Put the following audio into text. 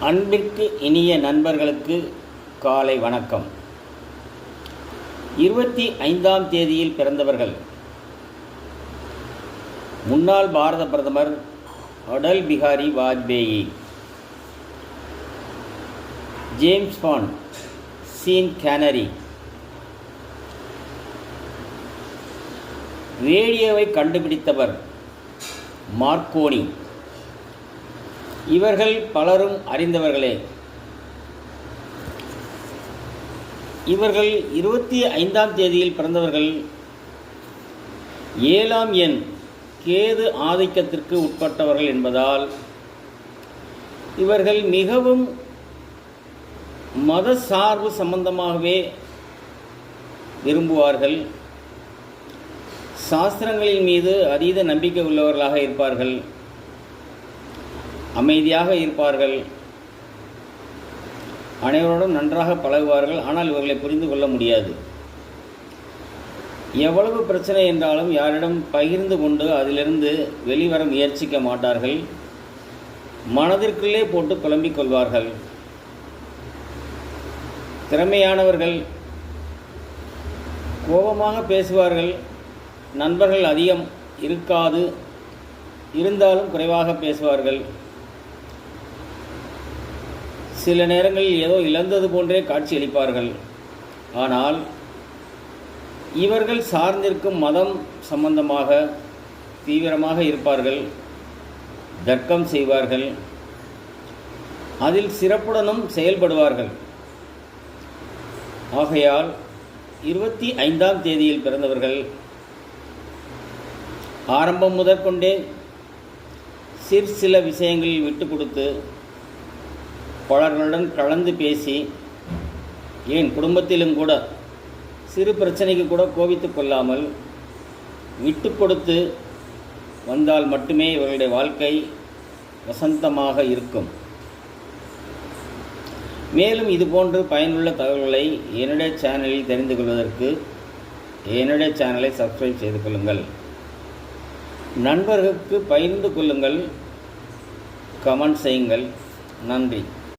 அன்பிற்கு இனிய நண்பர்களுக்கு காலை வணக்கம். 25ஆம் தேதியில் பிறந்தவர்கள் முன்னாள் பாரத பிரதமர் Atal Bihari Vajpayee, James Bond, Sean Connery. ரேடியோவை கண்டுபிடித்தவர் மார்க்கோனி. இவர்கள் பலரும் அறிந்தவர்களே. இவர்கள் 25ஆம் தேதியில் பிறந்தவர்கள் 7ஆம் எண் கேது ஆதிக்கத்திற்கு உட்பட்டவர்கள் என்பதால் இவர்கள் மிகவும் மத சார்பு சம்பந்தமாகவே விரும்புவார்கள். சாஸ்திரங்களின் மீது அதீத நம்பிக்கை உள்ளவர்களாக இருப்பார்கள். அமைதியாக இருப்பார்கள். அனைவரோடும் நன்றாக பழகுவார்கள். ஆனால் இவர்களை புரிந்து கொள்ள முடியாது. எவ்வளவு பிரச்சனை என்றாலும் யாரிடம் பகிர்ந்து கொண்டு அதிலிருந்து வெளிவர முயற்சிக்க மாட்டார்கள். மனதிற்குள்ளே போட்டு குழம்பிக் கொள்வார்கள். திறமையானவர்கள், கோபமாக பேசுவார்கள். நண்பர்கள் அதிகம் இருக்காது, இருந்தாலும் குறைவாக பேசுவார்கள். சில நேரங்களில் ஏதோ இழந்தது போன்றே காட்சியளிப்பார்கள். ஆனால் இவர்கள் சார்ந்திருக்கும் மதம் சம்பந்தமாக தீவிரமாக இருப்பார்கள். தர்க்கம் செய்வார்கள். அதில் சிறப்புடனும் செயல்படுவார்கள். ஆகையால் 25ஆம் தேதியில் பிறந்தவர்கள் ஆரம்பம் முதற்கொண்டே சில விஷயங்களில் விட்டு கொடுத்து, பலர்களுடன் கலந்து பேசி, ஏன் குடும்பத்திலும் கூட சிறு பிரச்சனைக்கு கூட கோபித்து கொள்ளாமல் விட்டு கொடுத்து வந்தால் மட்டுமே இவர்களுடைய வாழ்க்கை வசந்தமாக இருக்கும். மேலும் இதுபோன்று பயனுள்ள தகவல்களை என்னுடைய சேனலில் தெரிந்து கொள்வதற்கு என்னுடைய சேனலை சப்ஸ்கிரைப் செய்து கொள்ளுங்கள். நண்பர்களுக்கு பகிர்ந்து கொள்ளுங்கள். கமெண்ட் செய்யுங்கள். நன்றி.